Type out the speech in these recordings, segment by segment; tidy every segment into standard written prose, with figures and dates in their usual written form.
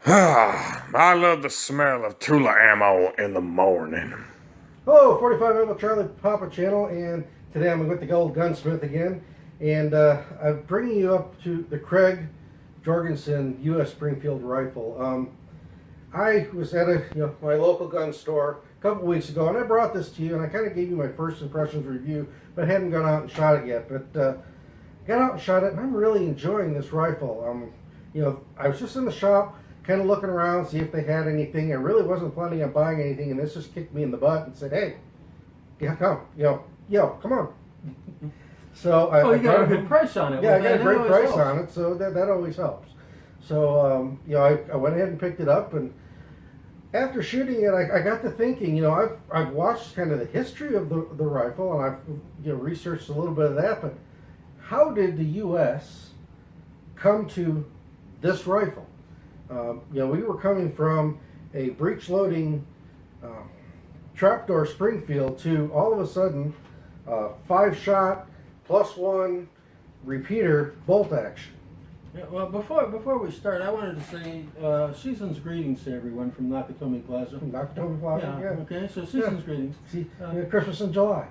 I love the smell of Tula ammo in the morning. Hello, 45 Ammo Charlie Papa channel, and today I'm with the Gold Gunsmith again, and I'm bringing you up to the Krag Jorgensen U.S. Springfield rifle. I was at my local gun store a couple weeks ago, and I brought this to you, and I kind of gave you my first impressions review, but hadn't gone out and shot it yet. But got out and shot it, and I'm really enjoying this rifle. I was just in the shop, kind of looking around, see if they had anything. I really wasn't planning on buying anything, and this just kicked me in the butt and said, "Hey, yeah, come, come on." So you got a good price on it. Yeah, I got a great price on it, so that always helps. So I went ahead and picked it up, and after shooting it, I got to thinking. I've watched kind of the history of the rifle, and I've researched a little bit of that. But how did the U.S. come to this rifle? We were coming from a breech loading Trapdoor Springfield to all of a sudden 5-shot +1 repeater bolt action. Yeah, well, before we start, I wanted to say season's greetings to everyone from Nakatomi Plaza. Nakatomi Plaza, yeah. Okay, so season's greetings. See, Christmas in July.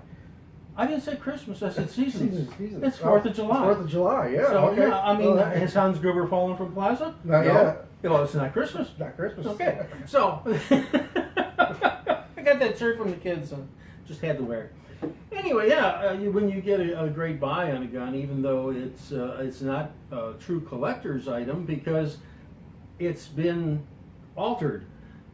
I didn't say Christmas, I said seasons. Seasons. It's 4th of July. 4th of July, yeah. So, okay. yeah, I mean, has Hans Gruber fallen from Plaza? Not yet. Well, it's not Christmas. Not Christmas. Okay, so I got that shirt from the kids and just had to wear it. Anyway, yeah, when you get a great buy on a gun, even though it's not a true collector's item because it's been altered.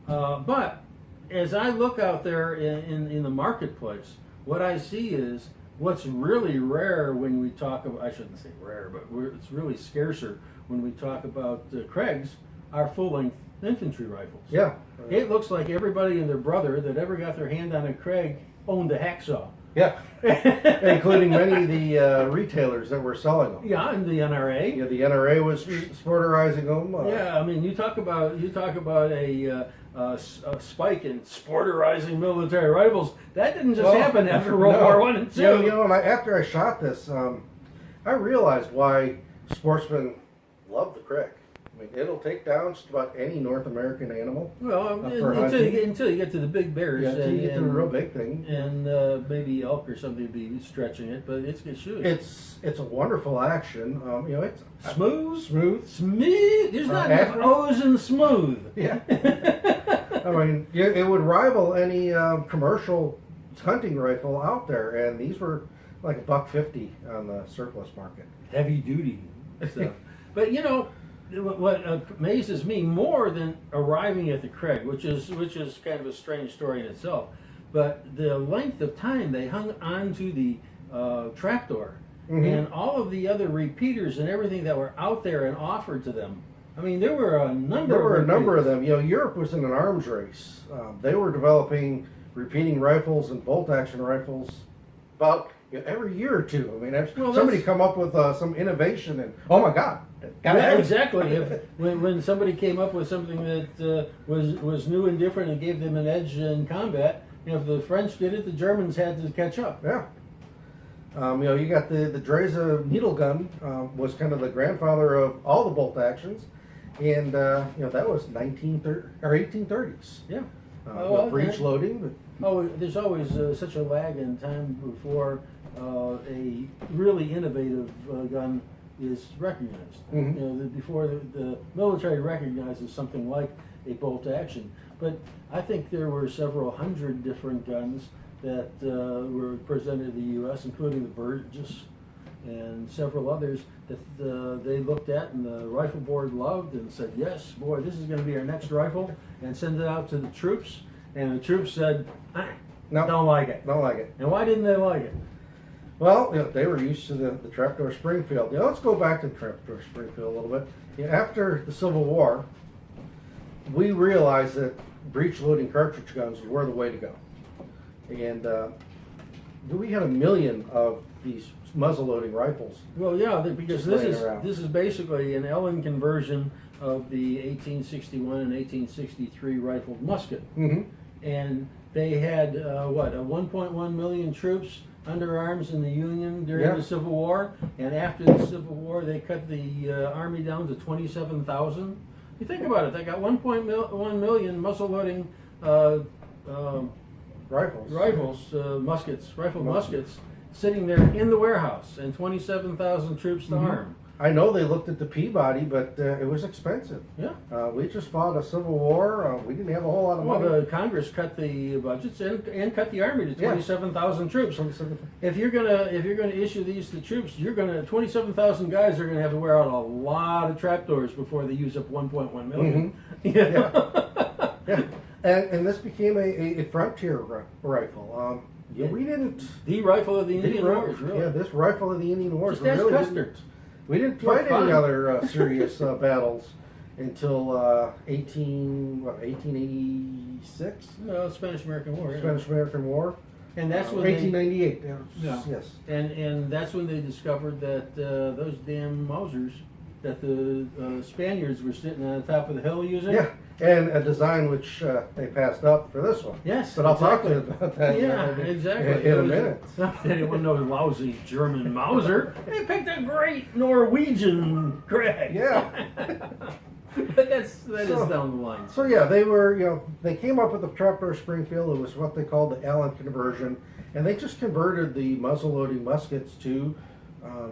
But as I look out there in the marketplace, what I see is what's really rare when we talk about, I shouldn't say rare, but it's really scarcer when we talk about Krag's, are full-length infantry rifles. Yeah. It looks like everybody and their brother that ever got their hand on a Kraig owned a hacksaw. Yeah, including many of the retailers that were selling them. Yeah, and the NRA. Yeah, the NRA was sporterizing them. Yeah, I mean, you talk about a spike in sporterizing military rifles. That didn't just happen after World War I and II. And after I shot this, I realized why sportsmen love the Krag. I mean, it'll take down just about any North American animal. Well, until you get to the big bears. Yeah, until you get to the real big thing. And maybe elk or something would be stretching it, but it's good shooting. It's a wonderful action. It's smooth. There's not enough O's in smooth. Yeah. I mean, it would rival any commercial hunting rifle out there, and these were like $150 on the surplus market. Heavy duty stuff. But what amazes me more than arriving at the Kraig, which is kind of a strange story in itself, but the length of time they hung on to the Trapdoor and all of the other repeaters and everything that were out there and offered to them. I mean, there were a number of them. Europe was in an arms race. They were developing repeating rifles and bolt action rifles about every year or two. I mean, somebody come up with some innovation, and oh my God, exactly. When somebody came up with something that was new and different and gave them an edge in combat, if the French did it, the Germans had to catch up. Yeah. You got the Dreza needle gun was kind of the grandfather of all the bolt actions, and that was 1830s. Yeah. Breech loading. There's always such a lag in time before a really innovative gun is recognized. Before the military recognizes something like a bolt action. But I think there were several hundred different guns that were presented in the U.S., including the Burgess and several others that they looked at and the rifle board loved and said, yes, boy, this is going to be our next rifle, and send it out to the troops. And the troops said, no, don't like it. Don't like it. And why didn't they like it? Well, they were used to the Trapdoor Springfield. Let's go back to the Trapdoor Springfield a little bit. After the Civil War, we realized that breech loading cartridge guns were the way to go. And we had 1 million of these muzzle loading rifles. Well, yeah, because this is basically an Ellen conversion of the 1861 and 1863 rifled musket. And they had a 1.1 million troops under arms in the Union during the Civil War, and after the Civil War they cut the Army down to 27,000. You think about it. They got 1.1 million muzzle-loading Rifles. muskets, sitting there in the warehouse, and 27,000 troops to arm. I know they looked at the Peabody, but it was expensive. Yeah. We just fought a civil war. We didn't have a whole lot of Well, money. the Congress cut the budgets and cut the army to 27,000 troops. 27. If you're gonna issue these to troops, 27,000 guys are gonna have to wear out a lot of trapdoors before they use up 1.1 million. Yeah. And this became a frontier rifle. We didn't. The rifle of the Indian Wars, really. Yeah, this rifle of the Indian Wars. Just ask really Custer. We didn't fight any other serious battles until 1886. No, Spanish-American War. Yeah. Spanish-American War. And that's when 1898. Yeah. Yes. And that's when they discovered that those damn Mausers that the Spaniards were sitting on the top of the hill using. Yeah, and a design which they passed up for this one. Yes, but I'll talk to you about that. Exactly. In a minute. They didn't want no lousy German Mauser. They picked a great Norwegian Krag. Yeah. But that is down the line. So yeah, they were, they came up with the Trapdoor Springfield. It was what they called the Allen conversion, and they just converted the muzzle-loading muskets to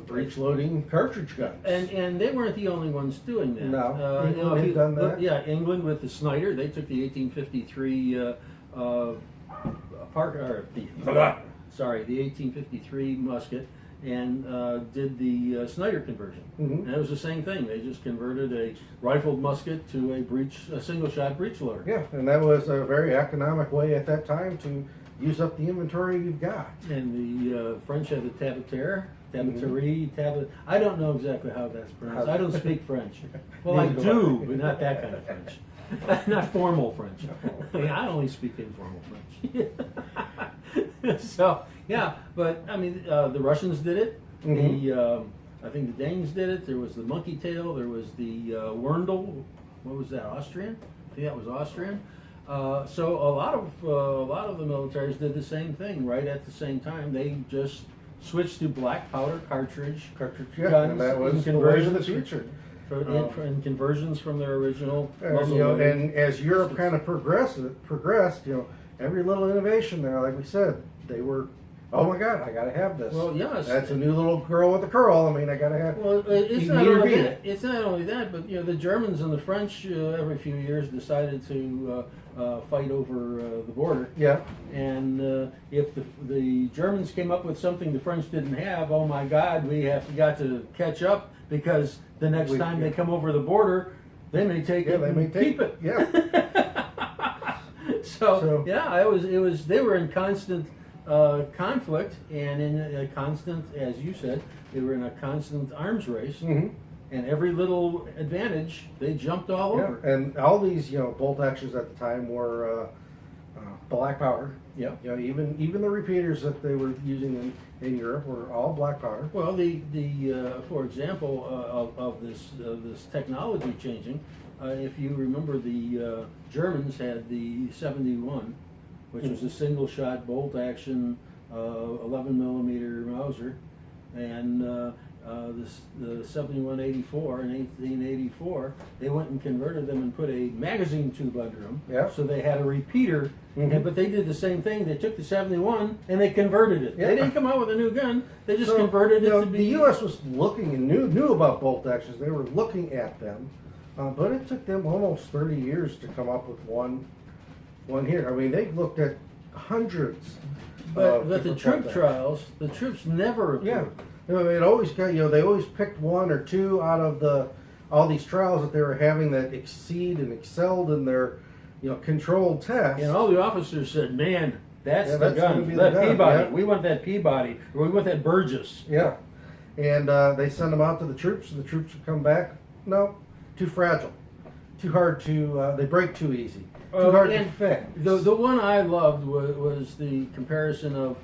breech-loading cartridge guns. And they weren't the only ones doing that. No, England had done that. Yeah, England with the Snyder, they took the 1853 the 1853 musket and did the Snyder conversion. And it was the same thing. They just converted a rifled musket to a single-shot breech loader. Yeah, and that was a very economic way at that time to use up the inventory you've got. And the French had the tabatiere. I don't know exactly how that's pronounced. I don't speak French. Well, I do, but not that kind of French. Not formal French. I only speak informal French. So, yeah, but I mean, the Russians did it. I think the Danes did it. There was the monkey tail. There was the Wurndl. What was that? Austrian? I think that was Austrian. So a lot of the militaries did the same thing right at the same time. They just switched to black powder cartridge guns, and that was conversions the future. And conversions from their original and as Europe kind of progressed, every little innovation there, like we said, they were, oh my God, I gotta have this. Well, yes, that's a new little girl with a curl. I mean, I gotta have. Well, it's not only that. It's not only that, but the Germans and the French every few years decided to fight over the border. Yeah. And if the Germans came up with something the French didn't have, oh my God, we got to catch up, because the next time they come over the border, they may take it and keep it. Yeah. So yeah, it was. They were in constant conflict, and in a constant, as you said, they were in a constant arms race. And every little advantage, they jumped all over. And all these, bolt actions at the time were black powder. Yeah. Even the repeaters that they were using in Europe were all black powder. Well, for example, of this technology changing, if you remember, the Germans had the 71, which was a single shot bolt action 11 millimeter Mauser, and the 7184 in 1884, they went and converted them and put a magazine tube under them. Yeah. So they had a repeater, but they did the same thing. They took the 71 and they converted it. Yeah. They didn't come out with a new gun. They just converted it to be. The U.S. was looking and knew about bolt actions. They were looking at them, but it took them almost 30 years to come up with one here. I mean, they looked at hundreds. But the troop trials, the troops never approved. Yeah. It always got, they always picked one or two out of all these trials that they were having that excelled in their, controlled tests. And all the officers said, "Man, that's the gun. That Peabody. Yeah. We want that Peabody. Or we want that Burgess." Yeah. And they send them out to the troops, and the troops would come back. No, too fragile, too hard to. They break too easy. Too hard to fix. The one I loved was the comparison of.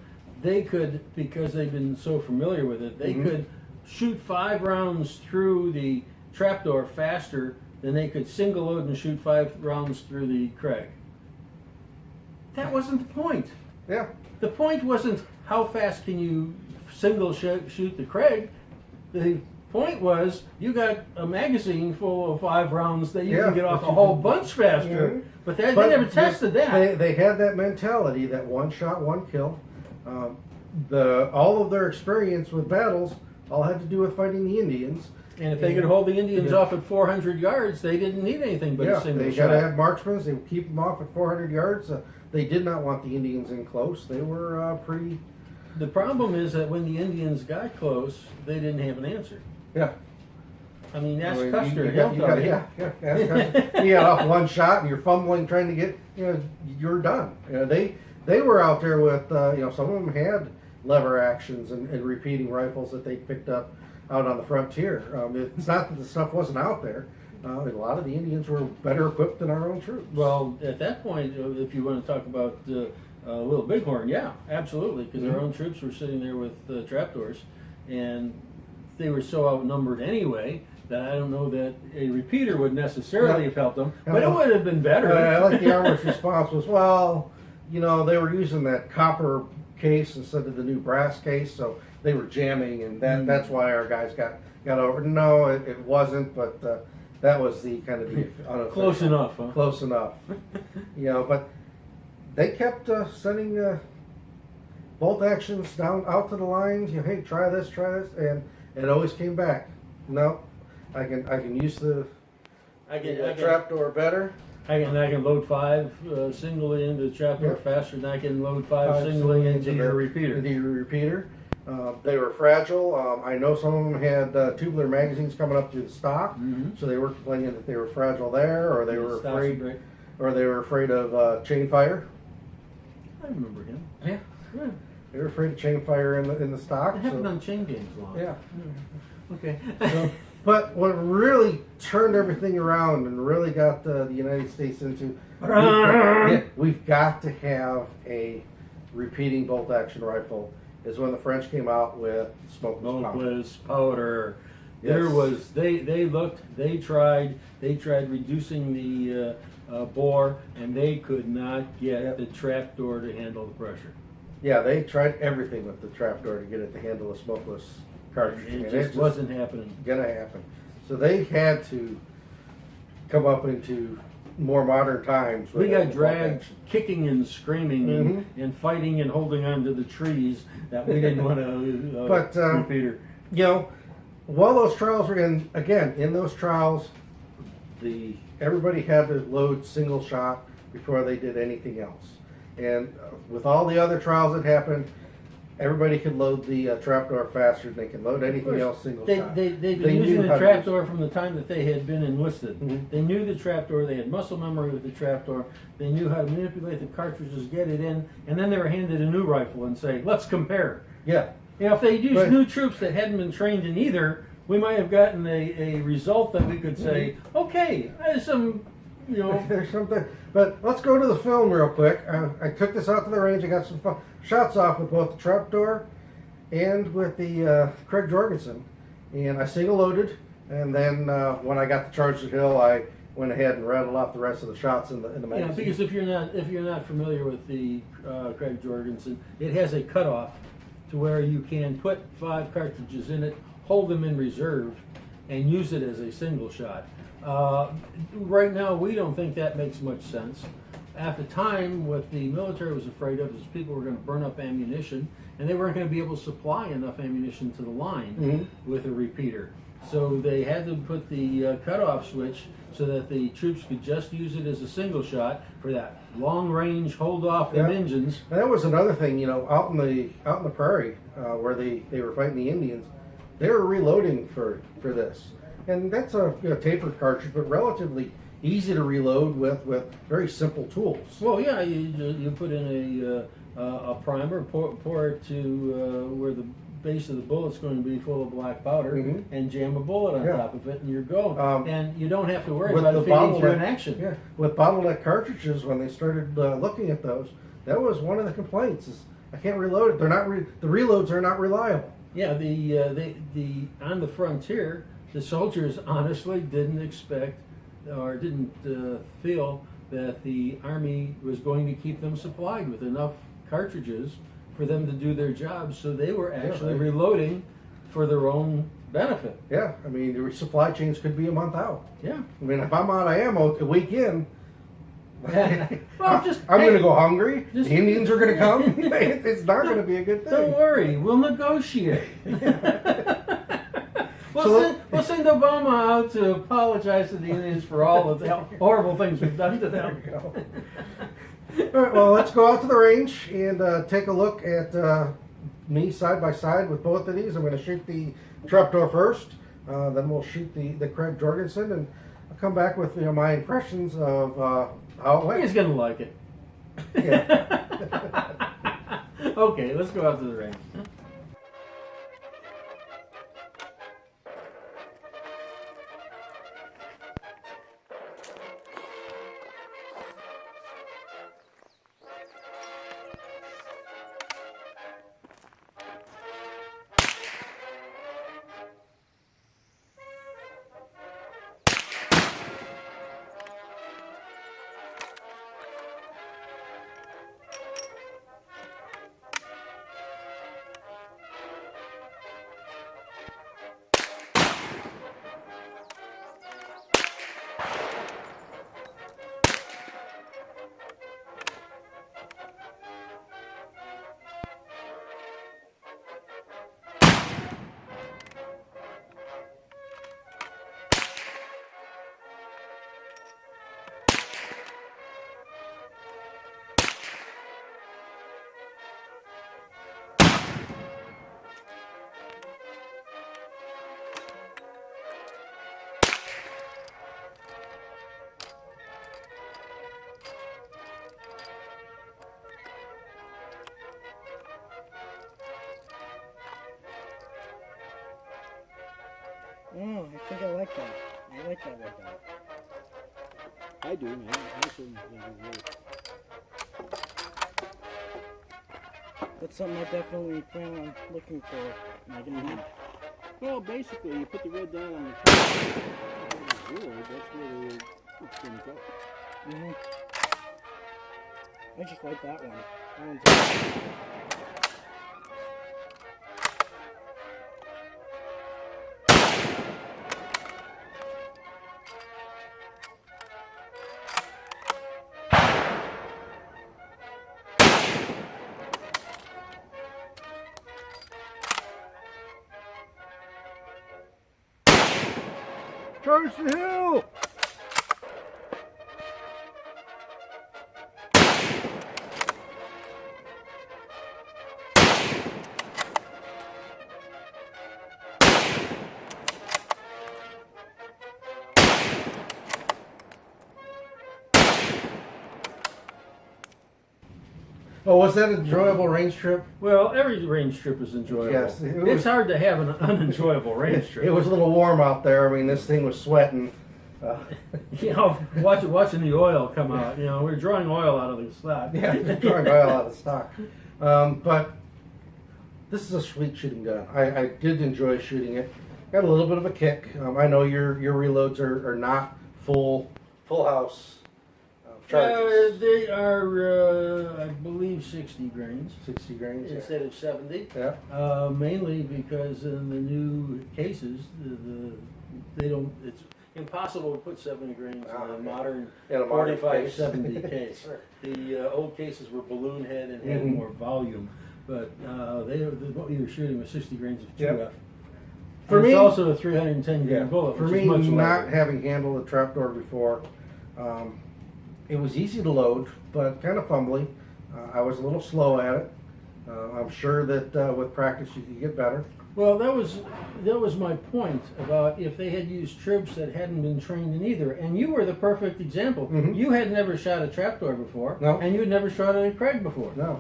They could, because they've been so familiar with it, they could shoot 5 rounds through the trapdoor faster than they could single load and shoot 5 rounds through the Kraig. That wasn't the point. Yeah. The point wasn't how fast can you single shoot the Kraig. The point was you got a magazine full of 5 rounds that you Yeah, can get off but a you whole can- bunch faster. Mhm. But they But never tested that. They had that mentality that one shot, one kill. All of their experience with battles all had to do with fighting the Indians. And if they could hold the Indians Yeah. off at 400 yards, they didn't need anything but a single they shot. got to have marksmen. They would keep them off at 400 yards. They did not want the Indians in close. They were pretty. The problem is that when the Indians got close, they didn't have an answer. Yeah. I mean, that's You Custer. got, He'll tell you. yeah. You got off one shot and you're fumbling trying to get, you're done. They were out there with, some of them had lever actions and repeating rifles that they picked up out on the frontier. It's not that the stuff wasn't out there. A lot of the Indians were better equipped than our own troops. Well, at that point, if you want to talk about Little Bighorn, yeah, absolutely, because our own troops were sitting there with trapdoors, and they were so outnumbered anyway that I don't know that a repeater would necessarily have helped them, but it would have been better. I like the armor's response was, they were using that copper case instead of the new brass case, so they were jamming, and that's why our guys got over. No, it wasn't, but that was the kind of the Close enough, huh? Close enough. But they kept sending bolt actions down out to the lines. Hey, try this, and it always came back. No, I can use the trapdoor better. I can load 5 singly into the trapdoor faster than I can load 5 singly into your repeater. Into your repeater. They were fragile. I know some of them had tubular magazines coming up through the stock, so they were complaining that they were fragile there, or they were afraid of chain fire. I remember him. Yeah. They were afraid of chain fire in the stock. It happened on chain games a lot. Yeah. Okay. But what really turned everything around and really got the United States into, we've got to have a repeating bolt action rifle, is when the French came out with smokeless powder. Yes. There was they tried reducing the bore, and they could not get the trapdoor to handle the pressure. Yeah, they tried everything with the trapdoor to get it to handle a smokeless cartridge. It just wasn't happening. Gonna happen. So they had to come up into more modern times. We got dragged kicking and screaming and fighting and holding on to the trees that we didn't want to repeater. While those trials were in those trials, everybody had to load single shot before they did anything else. And with all the other trials that happened, everybody could load the trapdoor faster than they can load anything else single shot. They'd been using the trapdoor from the time that they had been enlisted. They knew the trapdoor. They had muscle memory with the trapdoor. They knew how to manipulate the cartridges, get it in, and then they were handed a new rifle and say, let's compare. Yeah. If they used new troops that hadn't been trained in either, we might have gotten a result that we could say, okay, there's some, There's something. But let's go to the film real quick. I took this out to the range. I got some shots off with both the trapdoor and with the Krag Jorgensen, and I single loaded. And then when I got to charge the hill, I went ahead and rattled off the rest of the shots in the magazine. Yeah, because if you're not familiar with the Krag Jorgensen, it has a cutoff to where you can put 5 cartridges in it, hold them in reserve, and use it as a single shot. Right now, we don't think that makes much sense. At the time, what the military was afraid of is people were going to burn up ammunition, and they weren't going to be able to supply enough ammunition to the line with a repeater. So they had to put the cutoff switch so that the troops could just use it as a single shot for that long range hold off them engines. And that was another thing, out in the prairie where they were fighting the Indians, they were reloading for this. And that's a tapered cartridge, but relatively easy to reload with very simple tools. Well, yeah, you put in a primer, pour it to where the base of the bullet's going to be full of black powder, and jam a bullet on top of it, and you're go. And you don't have to worry about it feeding through an action. Yeah, with bottleneck cartridges, when they started looking at those, that was one of the complaints: is I can't reload it. They're not the reloads are not reliable. Yeah, the on the frontier, the soldiers honestly didn't expect or didn't feel that the Army was going to keep them supplied with enough cartridges for them to do their jobs, so they were actually reloading for their own benefit. Yeah, I mean, your supply chains could be a month out. Yeah. I mean, if I'm out of ammo a week in, Well, just I'm going to go hungry. just- The Indians are going to come. It's not going to be a good thing. Don't worry, we'll negotiate. We'll send Obama out to apologize to the Indians for all of the horrible things we've done to them. There you go. All right, well, let's go out to the range and take a look at me side by side with both of these. I'm going to shoot the Trapdoor first, then we'll shoot the Krag Jorgensen, and I'll come back with my impressions of how it went. He's gonna like it. Yeah. Okay, let's go out to the range. Oh, I think I like that. I like that workout. I do, man. I certainly think it works. That's something I definitely plan on looking for. Like, well, basically, you put the red dot on the trigger. That's where it's going to go. I just like that one. That one's Charge the hill! Oh, was that an enjoyable range trip? Well, every range trip is enjoyable. Yes, it's hard to have an unenjoyable range trip. It was a little warm out there. I mean, this thing was sweating. Watching the oil come out. We're drawing oil out of the slot. Yeah, drawing oil out of stock. But this is a sweet shooting gun. I did enjoy shooting it. Got a little bit of a kick. I know your reloads are not full house charges. They are, I believe, 60 grains 60 grains instead of 70. Yeah. Mainly because in the new cases, they don't. It's impossible to put 70 grains in a modern In a modern 45-70 case. The old cases were balloon head and had Mhm. more volume, but what you were shooting was 60 grains of 2F. Yep. For For me, me- also a 310 grain bullet. For which me, is much not lighter. having handled a trapdoor before, it was easy to load, but kind of fumbly. I was a little slow at it. I'm sure that with practice you could get better. Well, that was my point about if they had used troops that hadn't been trained in either, and you were the perfect example. Mhm. You had never shot a trapdoor before, No. and you had never shot a Kraig before. No.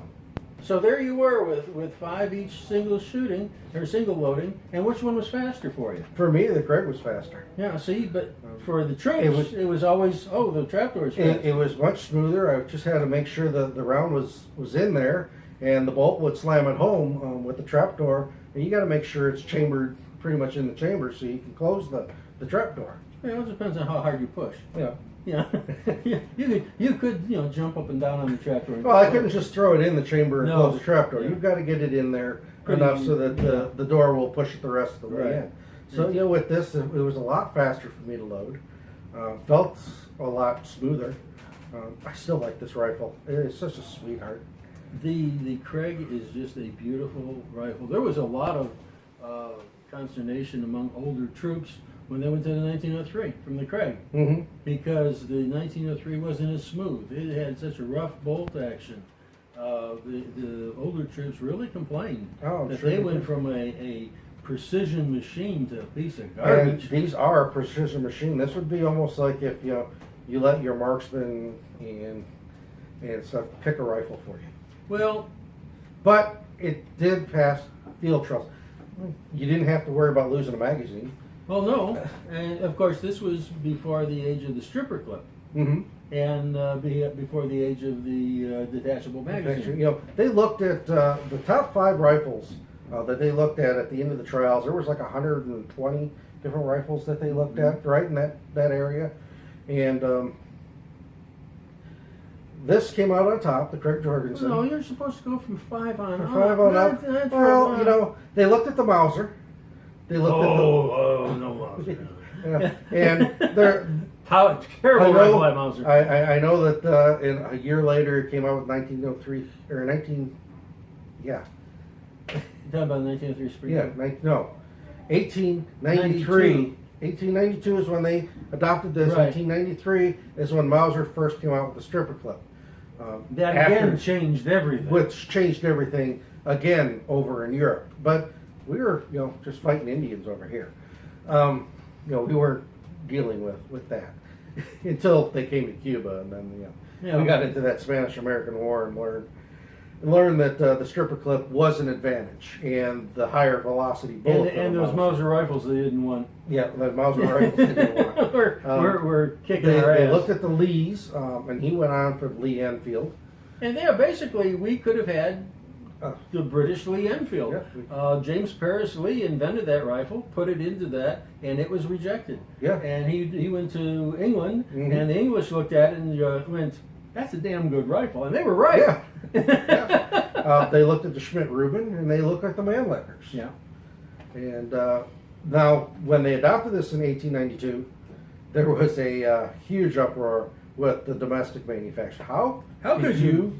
So there you were with 5 each single shooting or single loading, and which one was faster for you? For me, the Kraig was faster. Yeah, see, but for the troops, it was always the trapdoor is faster. It was much smoother. I just had to make sure that the round was in there, and the bolt would slam it home with the trapdoor. And you got to make sure it's chambered pretty much in the chamber so you can close the trapdoor. It depends on how hard you push. Yeah. Yeah, you could jump up and down on the trapdoor. Well, I couldn't just throw it in the chamber and No. close the trapdoor. Yeah. You've got to get it in there Pretty enough so that the door will push it the rest of the way Right. in. So with this, it was a lot faster for me to load. Felt a lot smoother. I still like this rifle. It's such a sweetheart. The Kraig is just a beautiful rifle. There was a lot of consternation among older troops when they went to the 1903 from the Kraig, because the 1903 wasn't as smooth. It had such a rough bolt action. The older troops really complained that they went from a precision machine to a piece of garbage. And these are a precision machine. This would be almost like if you let your marksman and stuff pick a rifle for you. Well, but it did pass field trials. You didn't have to worry about losing a magazine. well, no, and of course this was before the age of the stripper clip, and before the age of the detachable magazine. They looked at the top 5 rifles that they looked at the end of the trials. There was like 120 different rifles that they looked at right in that area, and this came out on top, the Krag Jorgensen. No, you're supposed to go from 5 on up. 5 on up. Well, they looked at the Mauser. They looked at the no Mauser. and they're terrible rifle by Mauser. I know that in a year later it came out with 1903 or 19. Yeah. You're talking about 1903 Springfield? Yeah. No. 1893. 1892 is when they adopted this. Right. 1893 is when Mauser first came out with the stripper clip. That again changed everything. Which changed everything again over in Europe. But we were, just fighting Indians over here. We weren't dealing with that until they came to Cuba, and then we got into that Spanish-American War and learned that the stripper clip was an advantage, and the higher velocity bullet. And those Mauser rifles they didn't want. Yeah, the Mauser rifles they didn't want. we're kicking our ass. They looked at the Lees, and he went on for the Lee Enfield. And basically we could have had the British Lee Enfield. Yeah. James Paris Lee invented that rifle, put it into that, and it was rejected. Yeah. And he went to England, and the English looked at it and went, "That's a damn good rifle," and they were right. Yeah. Yeah. They looked at the Schmidt-Rubin, and they looked at the Mannlichers. Yeah. And now, when they adopted this in 1892, there was a huge uproar with the domestic manufacturer. How could you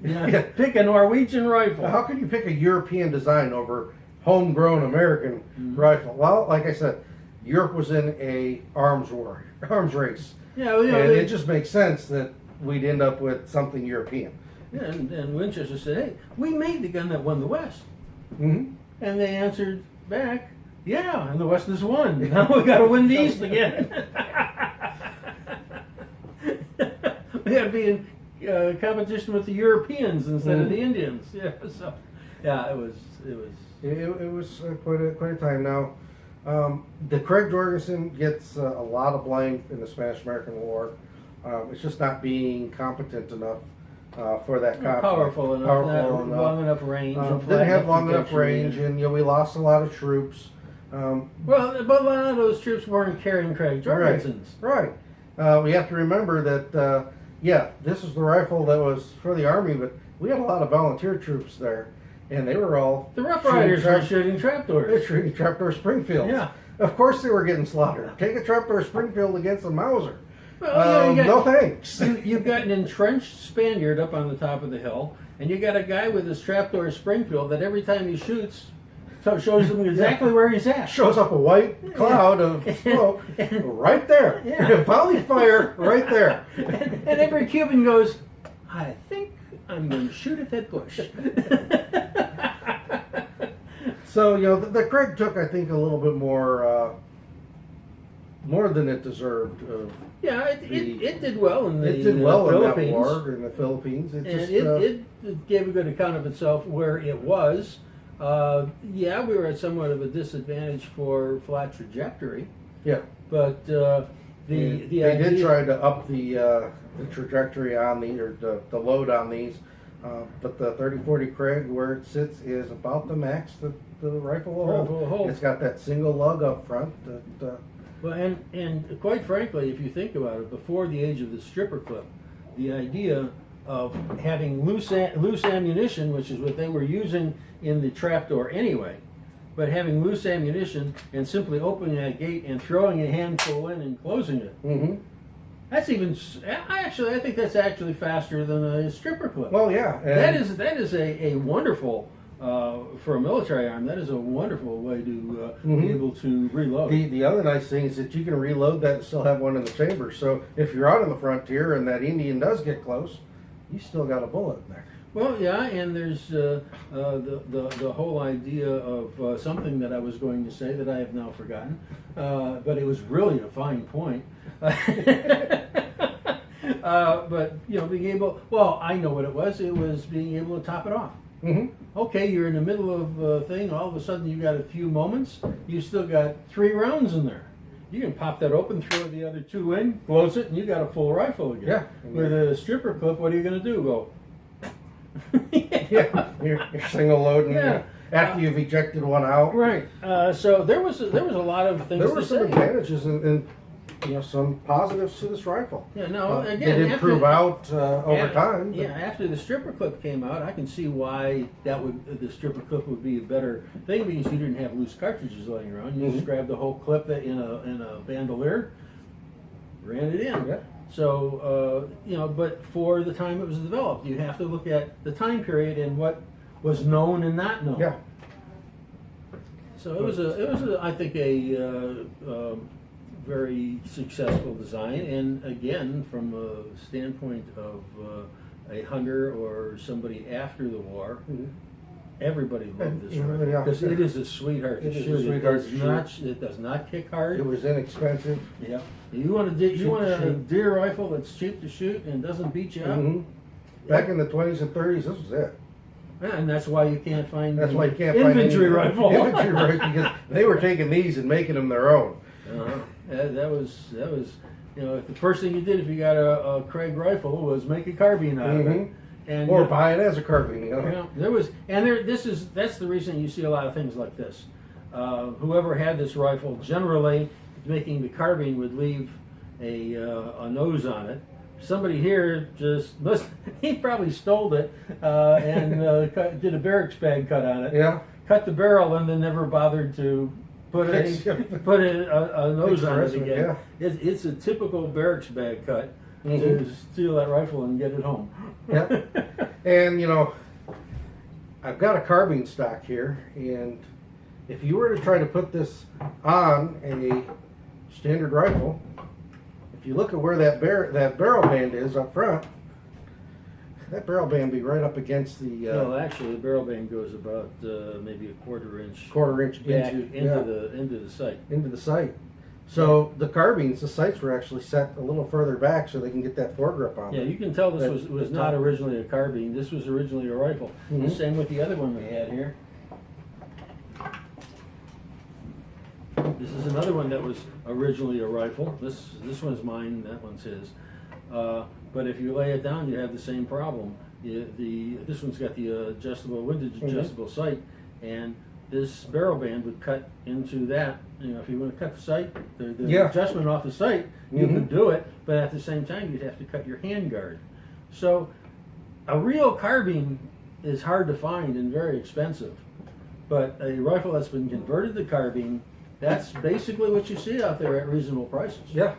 pick a Norwegian rifle? How could you pick a European design over homegrown American rifle? Well, like I said, Europe was in a arms race. Yeah, and it just makes sense that we'd end up with something European. Yeah, and Winchester said, "Hey, we made the gun that won the West." Mm-hmm. And they answered back, "Yeah, and the West has won. Now we got to win the East again." We got to be in competition with the Europeans instead of the Indians. Yeah, so it was quite a time. Now, the Krag Jorgensen gets a lot of blame in the Spanish-American War. It's just not being competent enough for that conflict. Powerful enough, long enough range. Didn't have long enough range, and we lost a lot of troops. But a lot of those troops weren't carrying Krag Jorgensens. Right. We have to remember that. This is the rifle that was for the Army, but we had a lot of volunteer troops there, and they were all the Rough Riders were shooting trapdoors. They're shooting Trapdoor Springfield. Yeah. Of course they were getting slaughtered. Take a Trapdoor Springfield against a Mauser. Well, no thanks. You've got an entrenched Spaniard up on the top of the hill, and you got a guy with his Trapdoor Springfield that every time he shoots, shows him exactly where he's at. Shows up a white cloud of smoke right there. Yeah. Volley fire right there. And every Cuban goes, "I think I'm going to shoot at that bush." So, the Kraig took, I think, a little bit more than it deserved. It did well in the It did well in that Philippines. war in the Philippines. It gave a good account of itself where it was. We were at somewhat of a disadvantage for flat trajectory. Yeah. But they did try to up the trajectory on the load on these, but the 3040 Kraig, where it sits, is about the max that the rifle will hold. It's got that single lug up front. Well, and quite frankly, if you think about it, before the age of the stripper clip, the idea of having loose ammunition, which is what they were using in the Trapdoor anyway, But having loose ammunition and simply opening that gate and throwing a handful in and closing it, that's even. I think that's actually faster than a stripper clip. Well, yeah. That is a wonderful. For a military arm, that is a wonderful way to be able to reload. The other nice thing is that you can reload that and still have one in the chamber. So if you're out on the frontier and that Indian does get close, you still got a bullet in there. Well, yeah, and there's the whole idea of something that I was going to say that I have now forgotten, but it was really a fine point. But being able, well, I know what it was. It was being able to top it off. Okay, you're in the middle of a thing, all of a sudden you got a few moments, you still got 3 rounds in there. You can pop that open, throw the other 2 in, close it, and you got a full rifle again. Yeah. With a stripper clip, what are you going to do? Go. Yeah, you're single loading after you've ejected one out. Right. So there was a lot of things. There were some advantages and some positives to this rifle. Yeah, no, again, it improve out over time. Yeah, after the stripper clip came out, I can see why the stripper clip would be a better thing, because you didn't have loose cartridges laying around. You just grabbed the whole clip in a bandolier, ran it in. Yeah. So but for the time it was developed, you have to look at the time period and what was known and not known. Yeah. So it was I think a very successful design, and again, from a standpoint of a hunter or somebody after the war, everybody loved this rifle because it is a sweetheart to shoot. It does not kick hard. It was inexpensive. Yeah, you want a deer rifle that's cheap to shoot and doesn't beat you up. Back in the 20s and 30s, this was it. Yeah, and that's why you can't find. That's why you can't infantry find rifle. Infantry rifle, because they were taking these and making them their own. That was the first thing you did if you got a Krag rifle was make a carbine out of it, and or buy it as a carbine. That's the reason you see a lot of things like this. Whoever had this rifle, generally making the carbine, would leave a nose on it. Somebody here he probably stole it and did a barracks bag cut on it. Yeah. Cut the barrel and then never bothered to put a nose on it again. Yeah. It's a typical barracks bag cut to steal that rifle and get it home. Yeah. And I've got a carbine stock here, and if you were to try to put this on a standard rifle, if you look at where that barrel band is up front, that barrel band be right up against the. No, actually, the barrel band goes about maybe a quarter inch back into the sight. Into the sight. So the carbines, the sights were actually set a little further back so they can get that foregrip on. Yeah, you can tell this was not originally a carbine. This was originally a rifle. The same with the other one we had here. This is another one that was originally a rifle. This one's mine. That one's his. But if you lay it down, you have the same problem. This one's got the windage adjustable sight, and this barrel band would cut into that. If you want to cut the sight, the adjustment off the sight, you could do it, but at the same time, you'd have to cut your hand guard. So a real carbine is hard to find and very expensive, but a rifle that's been converted to carbine, that's basically what you see out there at reasonable prices. Yeah.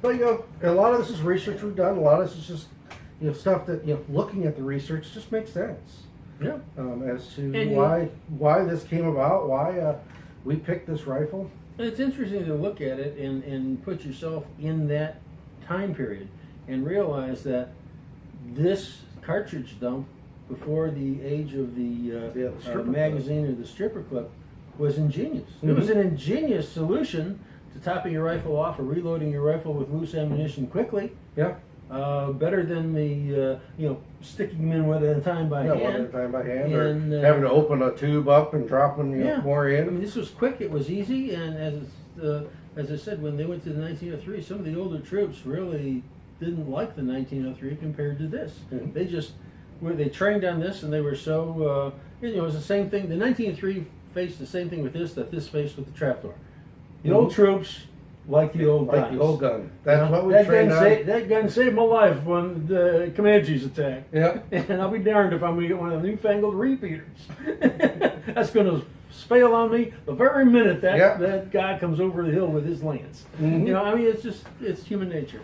But a lot of this is research we've done. A lot of this is just stuff that looking at the research just makes sense. Yeah. As to why this came about, why we picked this rifle. It's interesting to look at it and put yourself in that time period and realize that this cartridge dump before the age of the magazine or the stripper clip was ingenious. It was an ingenious solution to topping your rifle off or reloading your rifle with loose ammunition quickly. Yeah. Better than the sticking them in one at a time by hand. One at a time by hand, or having to open a tube up and dropping more in. I mean, this was quick. It was easy, and as I said, when they went to the 1903, some of the older troops really didn't like the 1903 compared to this. They trained on this, and they were so it was the same thing. The 1903 faced the same thing with this that this faced with the Trapdoor. The old troops like the old Like guns. the old gun. That's what we that trained gun on. that gun saved my life when the Comanches attacked. Yeah. And I'll be darned if I'm going to get one of the newfangled repeaters. That's going to fail on me the very minute that guy comes over the hill with his lance. Mhm. You know, I mean, it's human nature.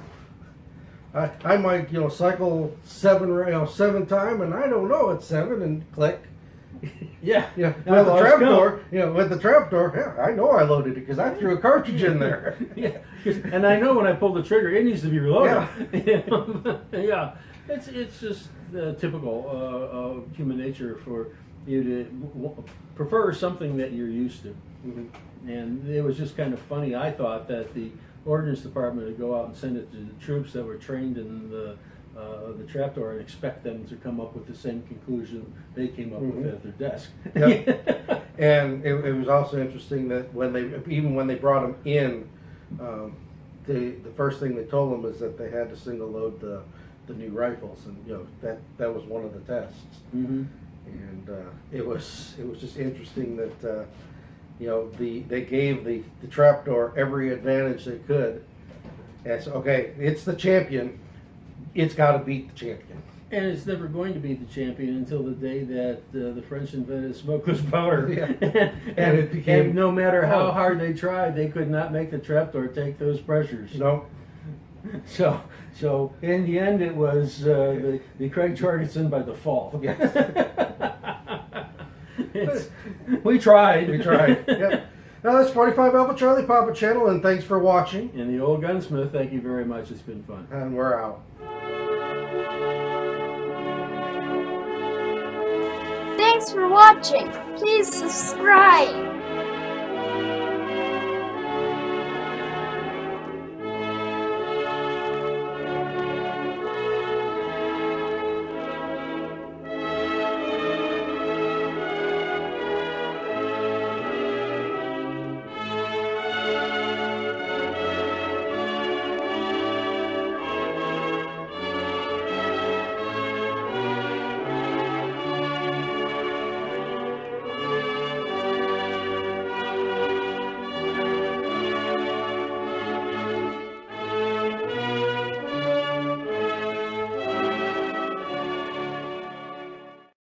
I might, cycle seven time, and I don't know it's 7, and click. Yeah. Yeah, Now with the large trapdoor. With the trapdoor. Yeah, I know I loaded it because I threw a cartridge in there. Yeah, and I know when I pull the trigger, it needs to be reloaded. Yeah, it's just typical human nature for you to prefer something that you're used to. Mm-hmm. And it was just kind of funny. I thought that the ordnance department would go out and send it to the troops that were trained in the trapdoor and expect them to come up with the same conclusion they came up with at their desk. Yep. And it was also interesting that when they brought them in, the first thing they told them is that they had to single load the new rifles, and that was one of the tests. Mm-hmm. And it was just interesting that they gave the trapdoor every advantage they could. And so, okay, it's the champion. It's got to beat the champion. And it's never going to be the champion until the day that the French invented smokeless powder. Yeah. And it became. And no matter how hard they tried, they could not make the trapdoor take those pressures. No. So in the end, it was the Krag Jorgensen by default. Yes. We tried. We tried. Yep. Now that's 45 Alpha Charlie Papa Channel, and thanks for watching. And the old gunsmith, thank you very much. It's been fun. And we're out. Thanks for watching. Please subscribe.